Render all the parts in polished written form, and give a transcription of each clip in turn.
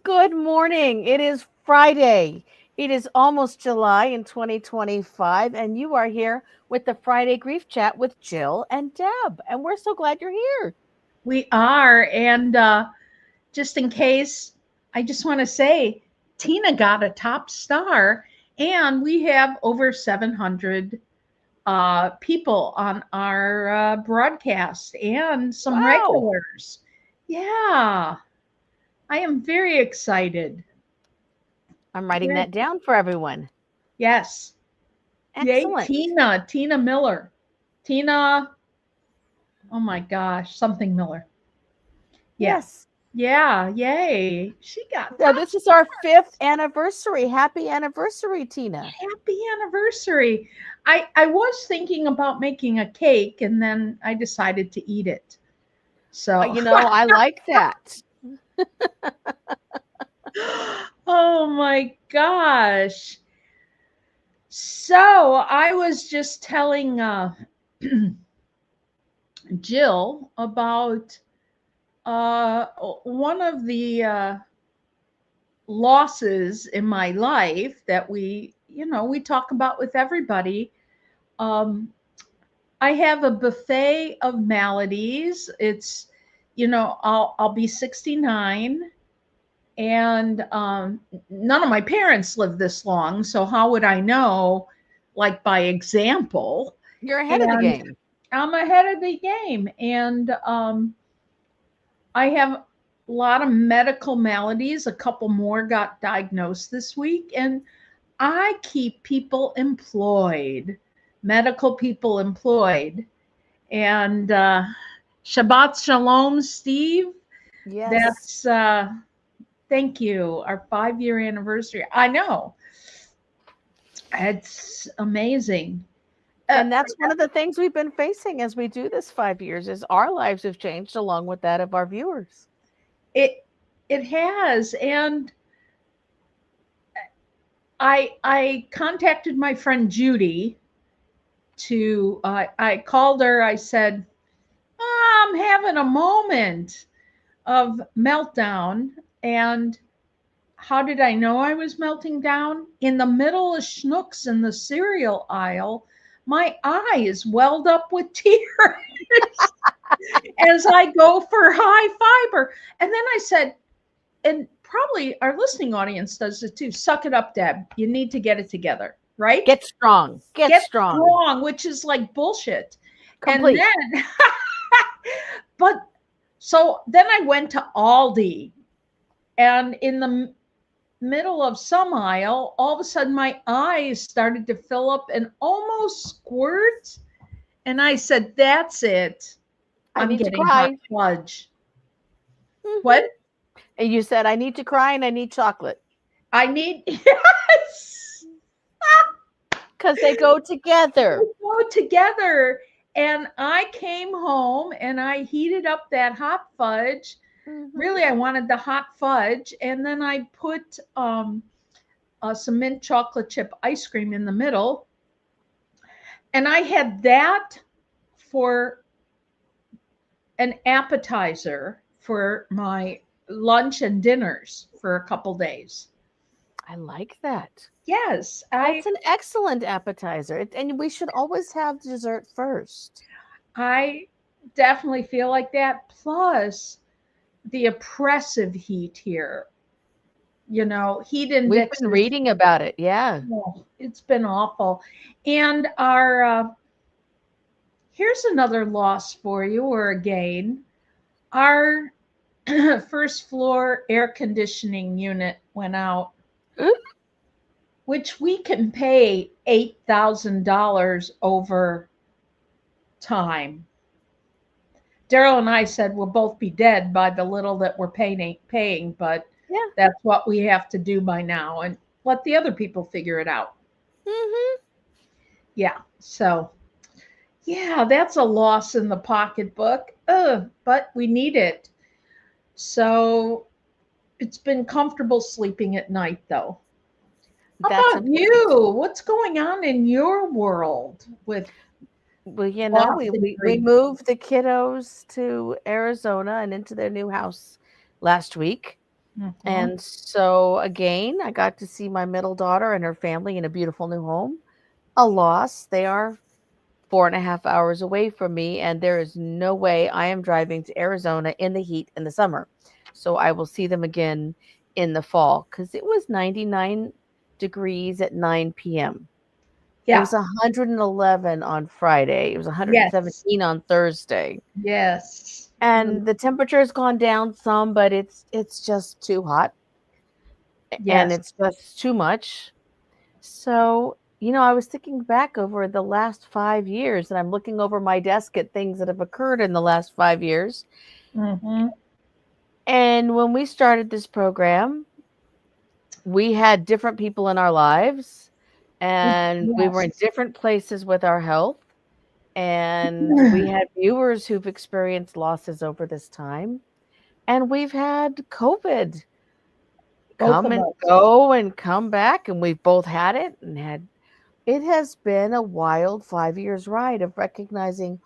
Good morning. It is Friday. It is almost July in 2025, and you are here with the Friday Grief Chat with Jill and Deb. And we're so glad you're here. We are. And just in case, I just want to say Tina got a top star, and we have over 700 people on our broadcast and some Wow. regulars. Yeah, I am very excited. I'm writing Very- that down for everyone. Yes. Yay, Excellent. Tina Miller. Tina, oh my gosh, something Miller. Yeah. Yes. Yeah, yay. She got So top this is our stars. fifth anniversary. Happy anniversary, Tina. Happy anniversary. I was thinking about making a cake and then I decided to eat it. So, I like that. oh my gosh. So, I was just telling Jill about uh, one of the losses in my life that we talk about with everybody. Um, I have a buffet of maladies. I'll be 69, and none of my parents lived this long, so how would I know? Like by example, You're ahead of the and game. I'm ahead of the game, and I have a lot of medical maladies. A couple more got diagnosed this week, and I keep people employed, medical people employed. And Shabbat Shalom, Steve. Yes. That's thank you. Our 5-year anniversary. I know it's amazing. Uh, And that's one of the things we've been facing as we do this 5 years is our lives have changed along with that of our viewers. it it has, and I contacted my friend Judy to. I called her. I said, I'm having a moment of meltdown, and how did I know I was melting down? In the middle of Schnucks in the cereal aisle, my eyes welled up with tears as I go for high fiber. And then I said, and probably our listening audience does it too, suck it up, Deb. You need to get it together, right? Get strong. Get Get strong. strong, which is like bullshit. And Complete. then, but so then I went to Aldi, and in the middle of some aisle, all of a sudden my eyes started to fill up and almost squirt. And I said, that's it. I I'm need to getting hot cry. fudge. What? Mhm. And you said, I need to cry and I need chocolate I need, yes, because they go together. we go together. And I came home and I heated up that hot fudge. Hmm. Really, I wanted the hot fudge. And then I put some mint chocolate chip ice cream in the middle. And I had that for an appetizer for my lunch and dinners for a couple days. I like that. Yes, I That's an excellent appetizer. And we should always have dessert first. I definitely feel like that. Plus the oppressive heat here. Heat We've index been is, reading about it. Yeah. oh, it's been awful. And our here's another loss for you or a gain. Our first floor air conditioning unit went out, Ooh, which we can pay $8,000 over time. Daryl and I said we'll both be dead by the little that we're paying, but yeah. that's what we have to do by now and let the other people figure it out. Hmm. Yeah. So, yeah, that's a loss in the pocketbook. But we need it. So, it's been comfortable sleeping at night though. How That's about important. you? What's going on in your world with Well, loss and we grief? moved the kiddos to Arizona and into their new house last week. Mhm. And so again, I got to see my middle daughter and her family in a beautiful new home. A loss. They are 4.5 hours away from me, and there is no way I am driving to Arizona in the heat in the summer. So I will see them again in the fall because it was 99 degrees at 9 p.m. It Yeah. was 111 on Friday. It was Yes. 117 on Thursday. Yes. And the temperature has gone down some, but it's just too hot and Yes. it's just too much. So, I was thinking back over the last 5 years, and I'm looking over my desk at things that have occurred in the last 5 years. Mm-hmm. And when we started this program, we had different people in our lives, and we were in Yes. different places with our health. And we had viewers who've experienced losses over this time. And we've had COVID Both come of and us. go and come back, and we've both had it and had. It has been a wild 5 years ride of recognizing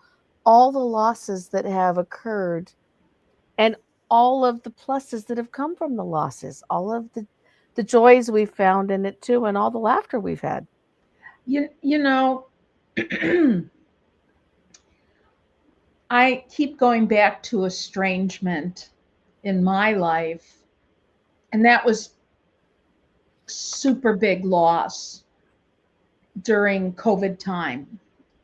all the losses that have occurred and all of the pluses that have come from the losses, all of the joys we've found in it too, and all the laughter we've had. You know, I keep going back to estrangement in my life, and that was super big loss during COVID time.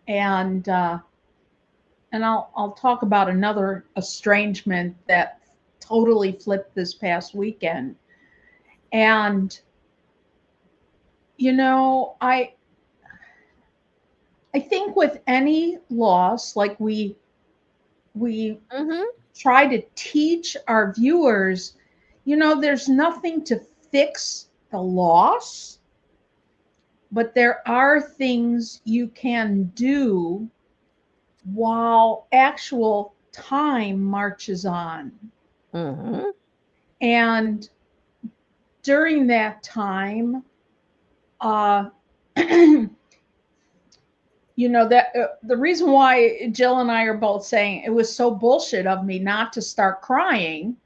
And I'll talk about another estrangement that totally flipped this past weekend. And you know, I think with any loss, like we Mhm. try to teach our viewers, there's nothing to fix the loss, but there are things you can do while actual time marches on. Mhm. And during that time, uh, that the reason why Jill and I are both saying it was so bullshit of me not to start crying,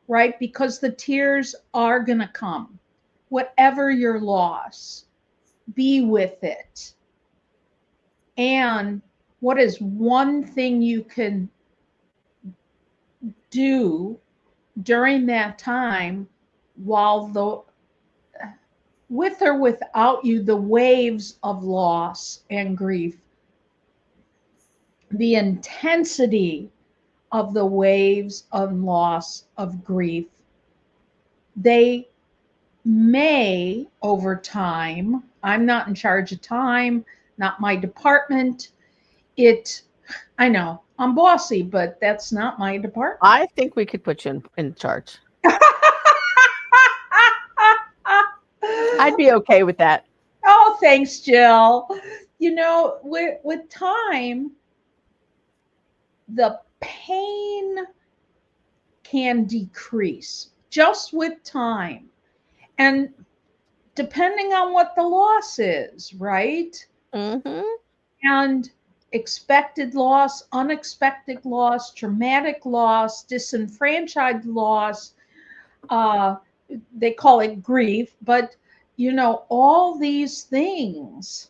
right? Because the tears are going to come. Whatever your loss, be with it. And what is one thing you can do during that time while the with or without you, the waves of loss and grief, the intensity of the waves of loss of grief, they may over time, I'm not in charge of time, not my department. I know I'm bossy, but that's not my department. I think we could put you in charge. I'd be okay with that. Oh, thanks, Jill. With time, the pain can decrease just with time. And depending on what the loss is, right? Mhm. And expected loss, unexpected loss, traumatic loss, disenfranchised loss, uh, they call it grief, but all these things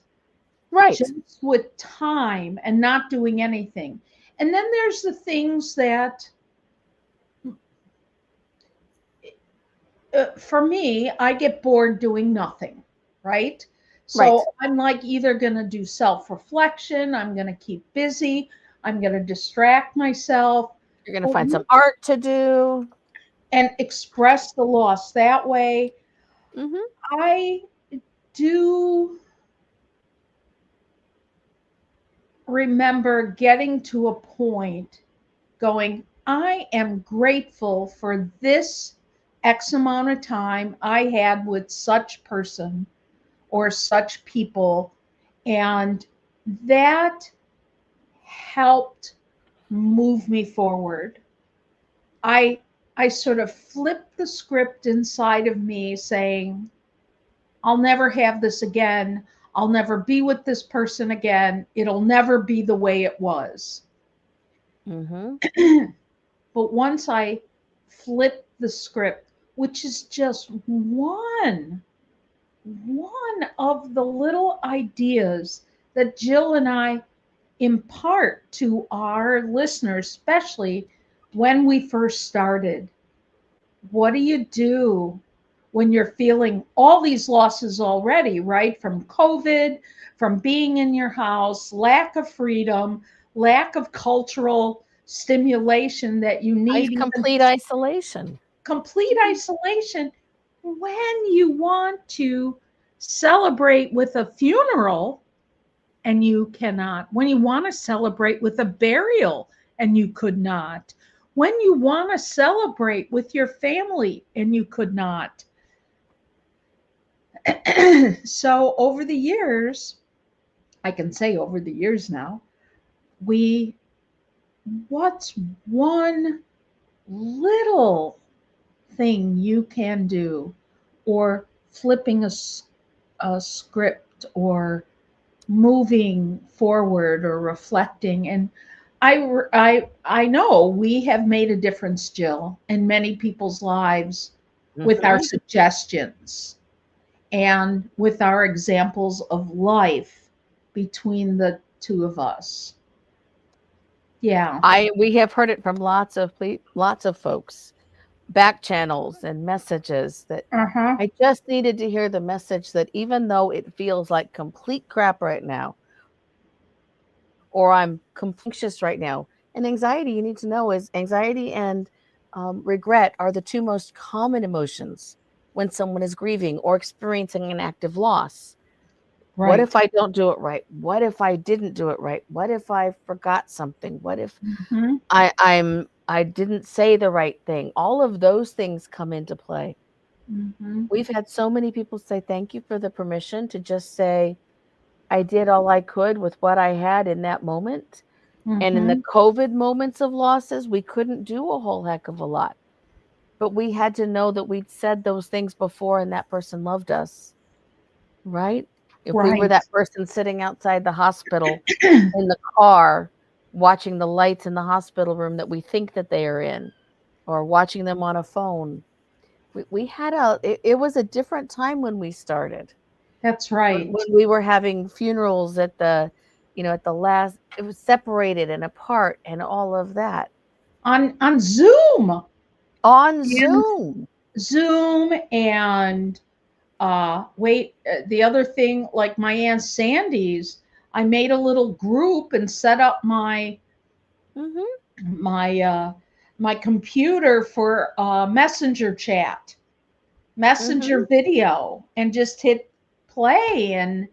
Right. just with time and not doing anything. And then there's the things that, for me, I get bored doing nothing, right? Right. So I'm like either going to do self reflection, I'm going to keep busy, I'm going to distract myself, You're going to but find some art to do. and express the loss that way. Mhm. I do remember getting to a point going, I am grateful for this X amount of time I had with such person or such people. And that helped move me forward. I I sort of flipped the script inside of me saying, I'll never have this again. I'll never be with this person again. It'll never be the way it was. Mhm. But once I flipped the script, which is just one of the little ideas that Jill and I impart to our listeners, especially when we first started. What do you do when you're feeling all these losses already, right? From COVID, from being in your house, lack of freedom, lack of cultural stimulation that you need, even Complete isolation. complete isolation. When you want to celebrate with a funeral and you cannot, when you want to celebrate with a burial and you could not, when you want to celebrate with your family and you could not. So over the years, I can say over the years now, we, what's one little thing you can do, or flipping a script, or moving forward, or reflecting? And I know we have made a difference, Jill, in many people's lives with our Mhm. suggestions and with our examples of life between the two of us. Yeah. We have heard it from lots of folks, back channels and messages that Uh-huh. I just needed to hear the message that even though it feels like complete crap right now, or I'm anxious right now, and anxiety, you need to know, is anxiety and regret are the two most common emotions when someone is grieving or experiencing an active loss. What Right. if I don't do it right? What if I didn't do it right? What if I forgot something? What if Hmm. I didn't say the right thing? All of those things come into play. Hmm. We've had so many people say thank you for the permission to just say I did all I could with what I had in that moment. And in the Hmm. COVID moments of losses, we couldn't do a whole heck of a lot. But we had to know that we'd said those things before and that person loved us, right? If we were Right. that person sitting outside the hospital in the car, watching the lights in the hospital room that we think that they are in, or watching them on a phone. We had it was a different time when we started. That's When right. we were having funerals at the, at the last, it was separated and apart and all of that. On Zoom. On And Zoom. Zoom and the other thing, like my Aunt Sandy's, I made a little group and set up Mhm. my my computer for messenger chat, messenger Mhm. video, and just hit play. And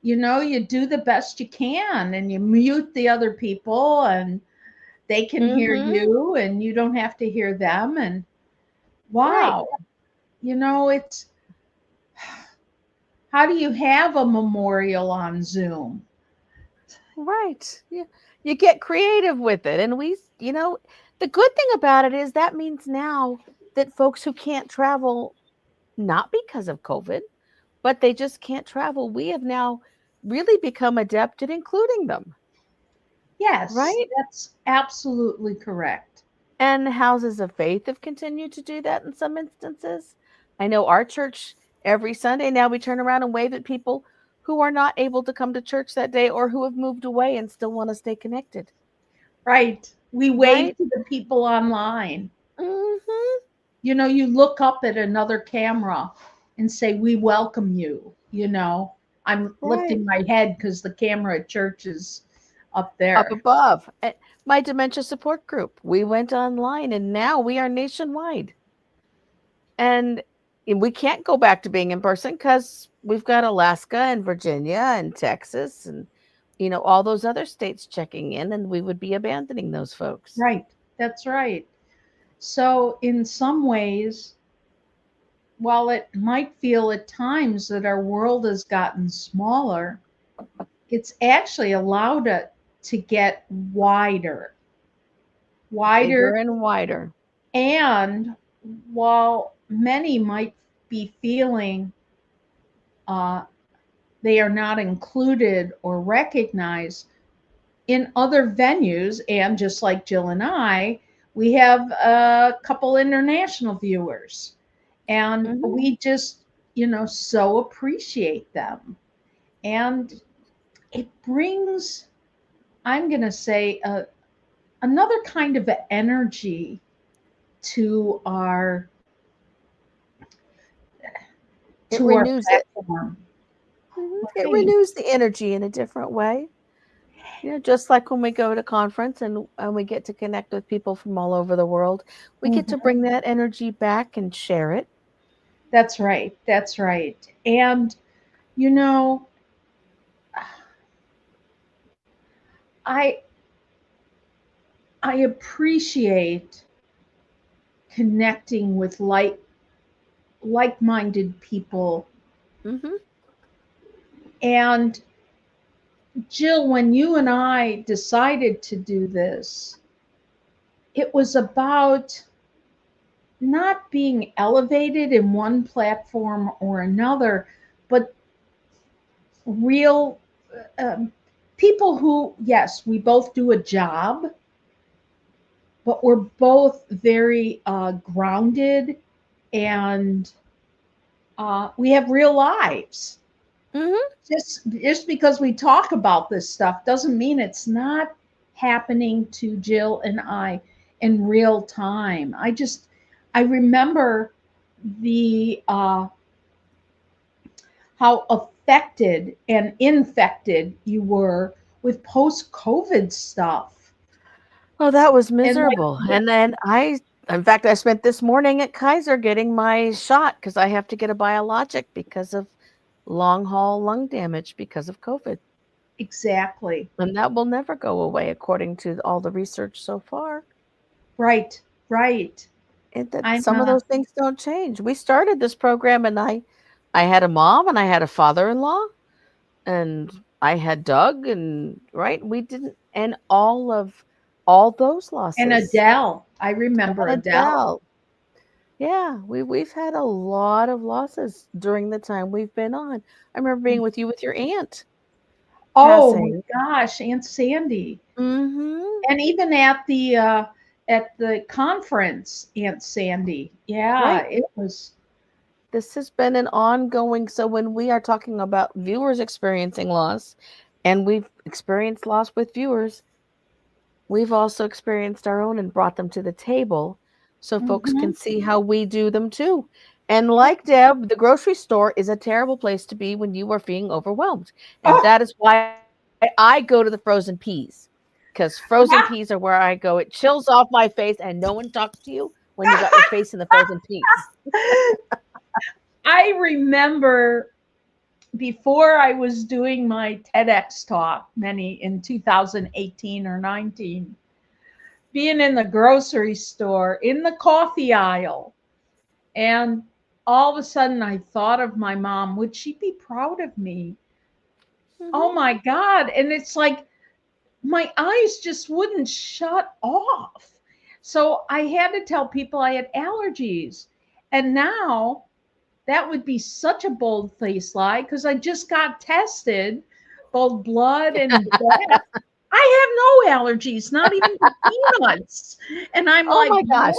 you do the best you can, and you mute the other people, and they can hear Mhm. you and you don't have to hear them. And Right. wow, it's, how do you have a memorial on Zoom? Right. You get creative with it. And the good thing about it is that means now that folks who can't travel, not because of COVID, but they just can't travel, we have now really become adept at including them, Yes, right? that's absolutely correct. And houses of faith have continued to do that in some instances. I know our church, every Sunday now, we turn around and wave at people who are not able to come to church that day or who have moved away and still want to stay connected, Right. We wave right? to the people online. Mhm. You look up at another camera and say, "We welcome you." I'm Right. lifting my head because the camera at church is up Up there. above. My dementia support group, we went online and now we are nationwide. And we can't go back to being in person because we've got Alaska and Virginia and Texas and, all those other states checking in, and we would be abandoning those folks. Right. That's right. So, in some ways, while it might feel at times that our world has gotten smaller, it's actually allowed it to get wider, wider. Bigger and wider. And while many might be feeling uh, they are not included or recognized in other venues, and just like Jill and I, we have a couple international viewers. And Mhm. we just, so appreciate them. And it brings, I'm going to say, another kind of energy to our It to our renews it. platform. It Right. renews the energy in a different way. Just like when we go to conference and we get to connect with people from all over the world, we get to Mhm. bring that energy back and share it. That's right. That's right. And you know, I I appreciate connecting with like-minded people. Mhm. And Jill, when you and I decided to do this, it was about not being elevated in one platform or another, but real um, people who, yes, we both do a job, but we're both very grounded, and we have real lives. Mhm. Just because we talk about this stuff doesn't mean it's not happening to Jill and I in real time. I remember the how affected and infected you were with post COVID stuff. Oh, that was And like, miserable. yeah, And then in fact, I spent this morning at Kaiser getting my shot because I have to get a biologic because of long haul lung damage because of COVID. exactly. And that will never go away according to all the research so far. Right, right. That I'm some of those things don't change. We started this program and I had a mom and I had a father-in-law and I had Doug and right, we didn't and all those and losses. Adele. I remember And Adele. Adele. Yeah, we've had a lot of losses during the time we've been on. I remember being with you with your aunt Oh my passing. gosh, Aunt Sandy. Mhm. And even at the conference, Aunt Sandy. Yeah, Right. it was. This has been an ongoing so when we are talking about viewers experiencing loss and we've experienced loss with viewers, we've also experienced our own and brought them to the table so folks can Mhm. see how we do them too. And like Deb, the grocery store is a terrible place to be when you are feeling overwhelmed. And Oh, that is why I go to the frozen peas because frozen peas are where I go. It chills off my face and no one talks to you when you got your face in the frozen peas. I remember before I was doing my TEDx talk, many in 2018 or 19, being in the grocery store in the coffee aisle. And all of a sudden, I thought of my mom. Would she be proud of me? Oh Mhm. my God. And it's like my eyes just wouldn't shut off. So I had to tell people I had allergies. And now that would be such a bold faced lie because I just got tested, both blood and breath. I have no allergies, not even to peanuts. And I'm Oh like, my what? gosh.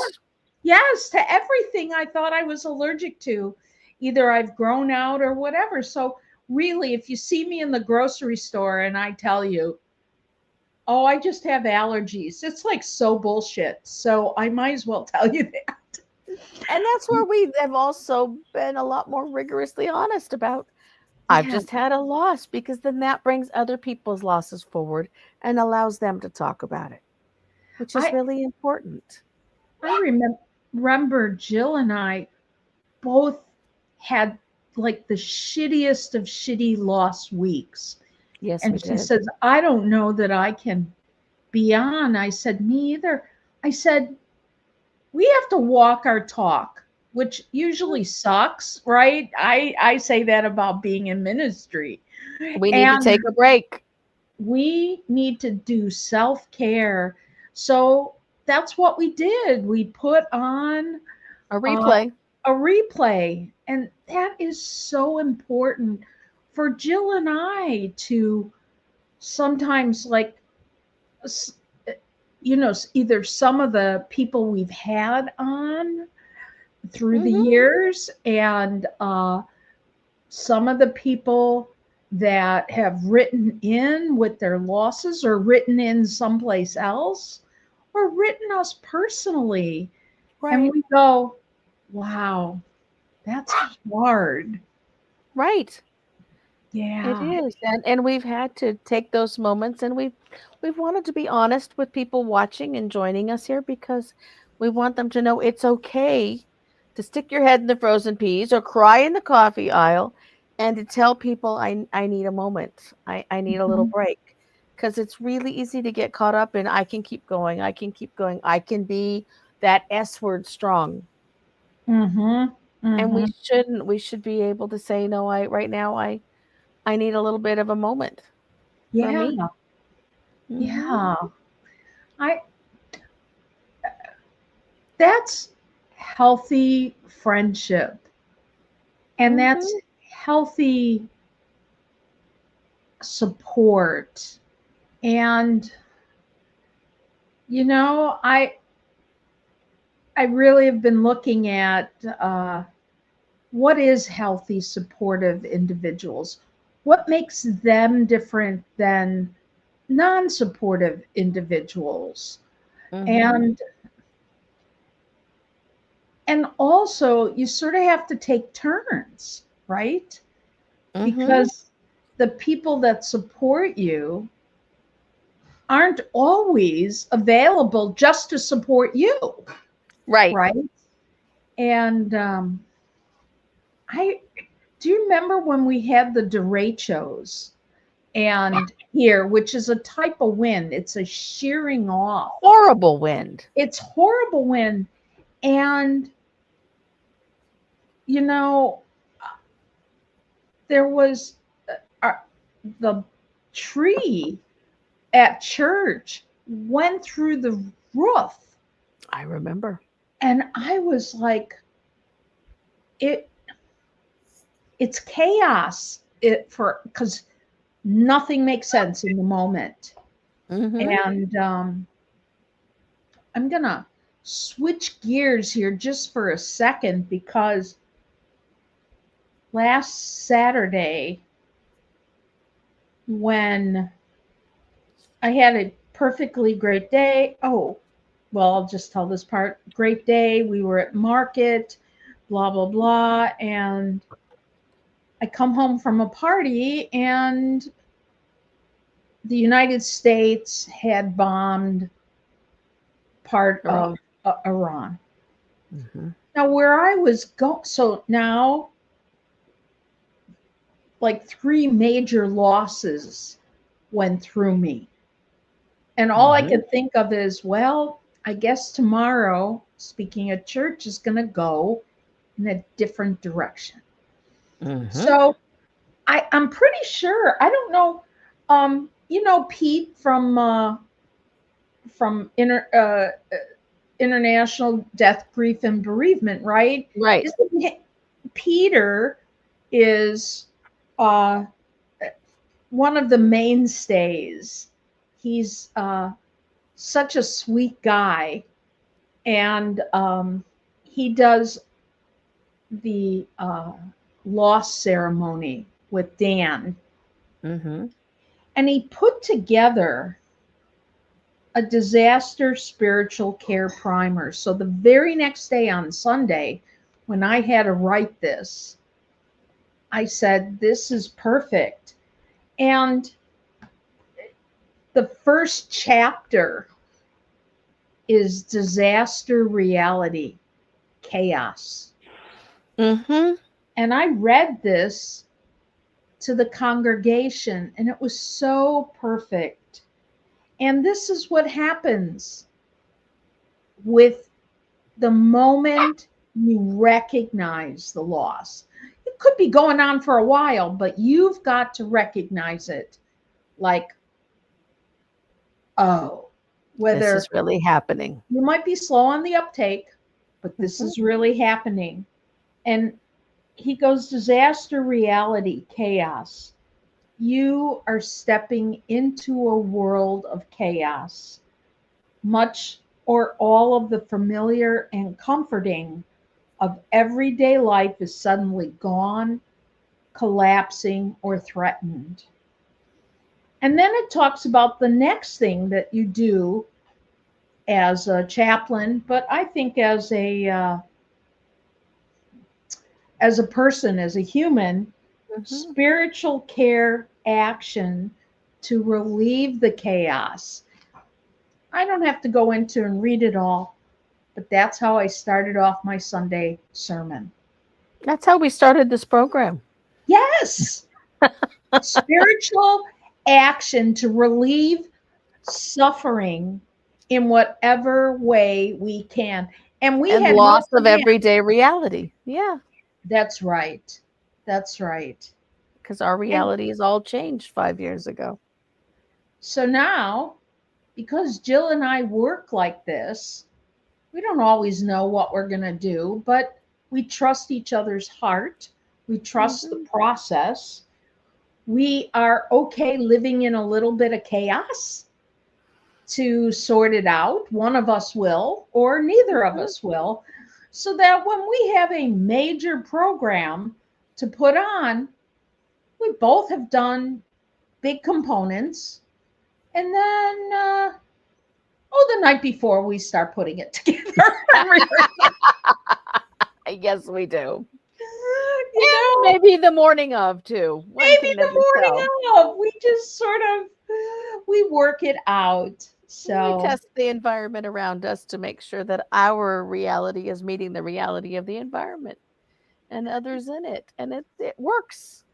Yes, to everything I thought I was allergic to. Either I've grown out or whatever. So, really, if you see me in the grocery store and I tell you, oh, I just have allergies, it's like so bullshit. So, I might as well tell you that. And that's where we have also been a lot more rigorously honest about. I've Yeah. just had a loss because then that brings other people's losses forward and allows them to talk about it, which is I, really important. I remember Jill and I both had like the shittiest of shitty lost weeks. Yes, we And she did. says, I don't know that I can be on. I said, me either. I said, we have to walk our talk, which Mhm. usually sucks, right? I say that about being in ministry. We need to And take a break. we need to do self care. So that's what we did. We put on A uh, replay. a replay. And that is so important for Jill and I to sometimes, like, either some of the people we've had on through the Mhm. years, and some of the people that have written in with their losses or written in someplace else or written us personally, and Right. we go, wow, that's hard. Right. It Yeah. is. And we've had to take those moments, and we've wanted to be honest with people watching and joining us here, because we want them to know it's okay to stick your head in the frozen peas or cry in the coffee aisle, and to tell people I need a moment. I need a little Mhm. break, because it's really easy to get caught up in I can keep going. I can keep going. I can be that S word strong. Mhm. And we Mhm. shouldn't. We should be able to say no, I right now I need a little bit of a moment for Yeah. me. Mhm. Yeah. I That's healthy friendship, and that's Mhm. healthy support. And I really have been looking at what is healthy supportive individuals, what makes them different than non-supportive individuals. Mhm. And and also you sort of have to take turns, right? Mhm. Because the people that support you aren't always available just to support you, Right. right? And I do you remember when we had the derechos and here, which is a type of wind, it's a shearing off. Horrible wind. It's horrible wind. And, you know, there was uh, the tree at church went through the roof. I remember. And I was like, it it's chaos for because nothing makes sense in the moment. Mhm. And I'm gonna switch gears here just for a second because last Saturday, when I had a perfectly great day. Oh, well, I'll just tell this part. Great day. We were at market, blah, blah, blah. And I come home from a party, and the United States had bombed part Right. of Iran. Mhm. Now, where I was going, so now like three major losses went through me. And all I Mhm. could think of is, well, I guess tomorrow, speaking of church, is going to go in a different direction. Mhm. So I'm pretty sure, I don't know, Pete from International Death, Grief, and Bereavement, right? Right. Isn't Peter is uh, one of the mainstays. He's such a sweet guy, and he does the loss ceremony with Dan, Mhm. and he put together a disaster spiritual care primer. So the very next day on Sunday, when I had to write this, I said, this is perfect. And the first chapter is disaster reality, chaos. Mhm. And I read this to the congregation, and it was so perfect. And this is what happens with the moment you recognize the loss. It could be going on for a while, but you've got to recognize it like, oh, This whether is really happening. you might be slow on the uptake, but this Mhm. is really happening. And he goes, disaster reality, chaos. You are stepping into a world of chaos. Much or all of the familiar and comforting of everyday life is suddenly gone, collapsing, or threatened. And then it talks about the next thing that you do as a chaplain, but I think as a person, as a human, Mhm. spiritual care action to relieve the chaos. I don't have to go into and read it all, but that's how I started off my Sunday sermon. That's how we started this program. Yes, spiritual action to relieve suffering in whatever way we can. And we And had no loss of plan. everyday reality. Yeah, That's right. That's right. because our And reality is all changed 5 years ago. so now, because Jill and I work like this, we don't always know what we're going to do, but we trust each other's heart. We trust the Mhm. process. We are okay living in a little bit of chaos to sort it out. One of us will, or neither of Mhm. us will, so that when we have a major program to put on, we both have done big components. And then, the night before we start putting it together and Yes, we do. you And know, maybe the morning of too. One maybe can the never tell. morning of, we just sort of, we work it out. We So, test the environment around us to make sure that our reality is meeting the reality of the environment and others in it. And it works.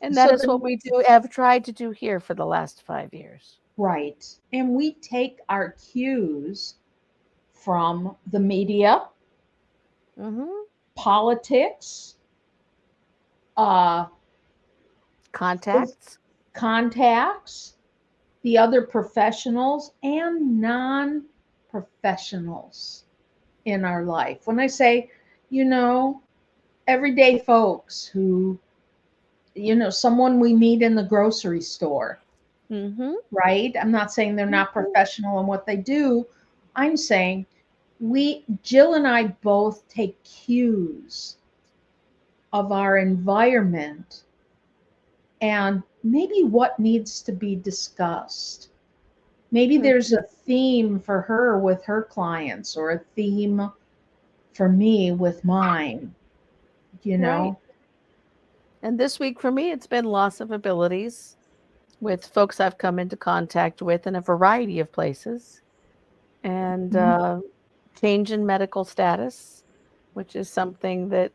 And that so is what the we do have tried to do here for the last 5 years. right. And we take our cues from the media, Hmm. politics, uh, Contacts. contacts, the other professionals, and non professionals in our life. When I say, you know, everyday folks who, someone we meet in the grocery store, Hmm. right? I'm not saying they're not Hmm. professional in what they do. I'm saying Jill and I both take cues of our environment and maybe what needs to be discussed. Maybe there's a theme for her with her clients or a theme for me with mine, you Right. know? And this week for me, it's been loss of abilities with folks I've come into contact with in a variety of places, and Mhm. change in medical status, which is something that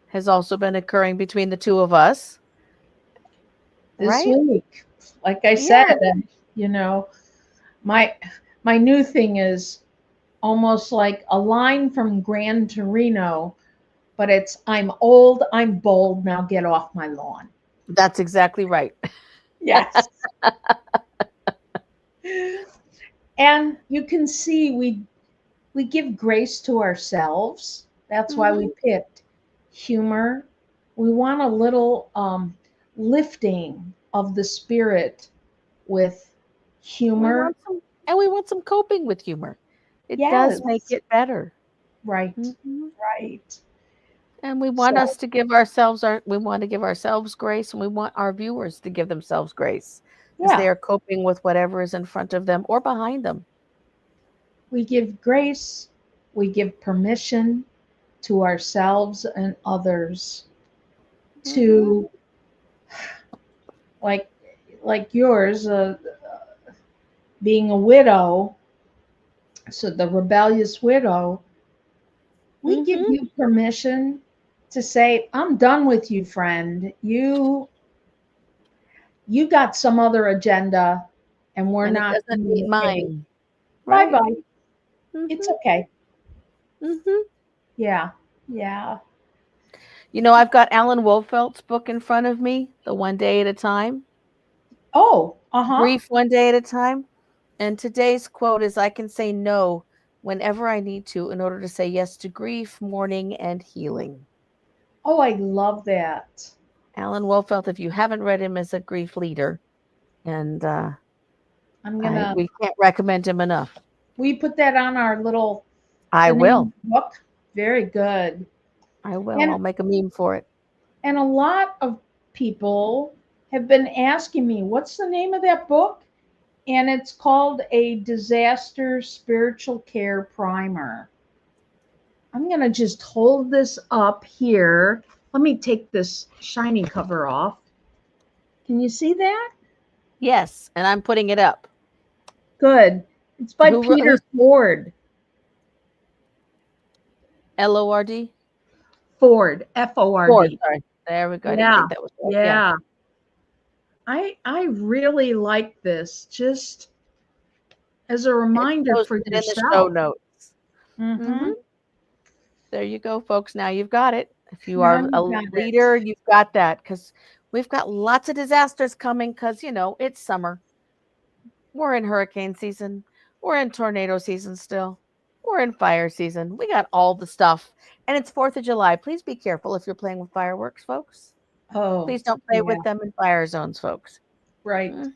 has also been occurring between the two of us, This right? week, like I said, Yeah, you know, my my new thing is almost like a line from Gran Torino, but it's I'm old, I'm bold, now get off my lawn. that's exactly right. Yes. And you can see we give grace to ourselves. That's why we Hmm. picked humor. We want a little lifting of the spirit with We humor. want some, and we want some coping with humor. It does make Yes. it better. Right. Hmm. Right. And we want So, us to give ourselves we want to give ourselves grace, and we want our viewers to give themselves grace as they yeah, are coping with whatever is in front of them or behind them. we give grace, we give permission to ourselves and others Hmm. to like yours being a widow, so the rebellious widow, we give Hmm. you permission to say, I'm done with you, friend. You got some other agenda and we're And it not doesn't meet communicating. mine. Bye Right. bye. It's Hmm. okay. Hmm. Yeah. Yeah. I've got Alan Wolfelt's book in front of me, The One Day at a Time, Oh, uh-huh. Grief One Day at a Time. And today's quote is, I can say no whenever I need to in order to say yes to grief, mourning, and healing. Oh, I love that. Alan Wolfelt, if you haven't read him as a grief leader, and I'm gonna we can't recommend him enough. we put that on our little I the name of will. the book. Very good. I will. And I'll make a meme for it. and a lot of people have been asking me, what's the name of that book? And it's called A Disaster Spiritual Care Primer. I'm going to just hold this up here. Let me take this shiny cover off. Can you see that? Yes, and I'm putting it up. Good. It's by Who Peter Ford. Lord? Ford, Ford. Sorry. There we go. I didn't Yeah. think that was right. Yeah. I really like this, just as a reminder It's for posted in the show yourself. notes. Mm-hmm. There you go, folks. Now you've got it. If you Now are you a got it. leader, you've got that, because we've got lots of disasters coming because, it's summer. We're in hurricane season. We're in tornado season still. We're in fire season. We got all the stuff. And it's 4th of July. Please be careful if you're playing with fireworks, folks. Oh, Please don't play yeah, with them in fire zones, folks. right. Mhm.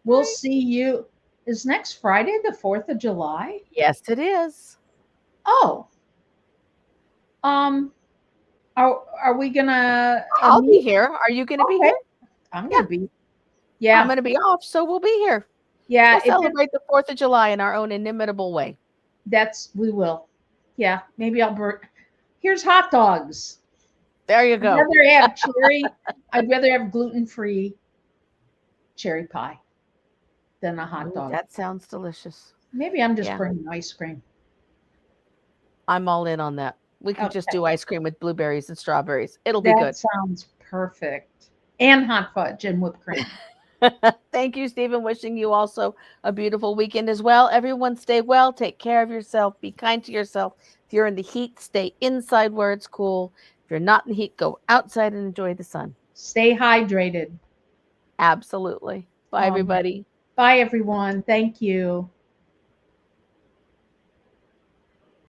We'll Right. see you. Is next Friday the 4th of July? Yes, it is. Oh. Are we gonna I'll be meet? here. Are you going to be Okay. here? I'm Yeah. gonna be. I'm Yeah. going to be off, so we'll be here. Yeah. We'll celebrate the 4th of July in our own inimitable way. We will. Yeah. Maybe here's hot dogs. There you go. I'd rather have gluten-free cherry pie than a hot Ooh, dog. that sounds delicious. Maybe I'm just Yeah. bringing ice cream. I'm all in on that. We could just Okay. do ice cream with blueberries and strawberries. It'll be That good. sounds perfect. And hot fudge and whipped cream. Thank you, Stephen. Wishing you also a beautiful weekend as well. Everyone stay well. Take care of yourself. Be kind to yourself. If you're in the heat, stay inside where it's cool. If you're not in the heat, go outside and enjoy the sun. Stay hydrated. Absolutely. Bye, everybody. Bye, everyone. Thank you.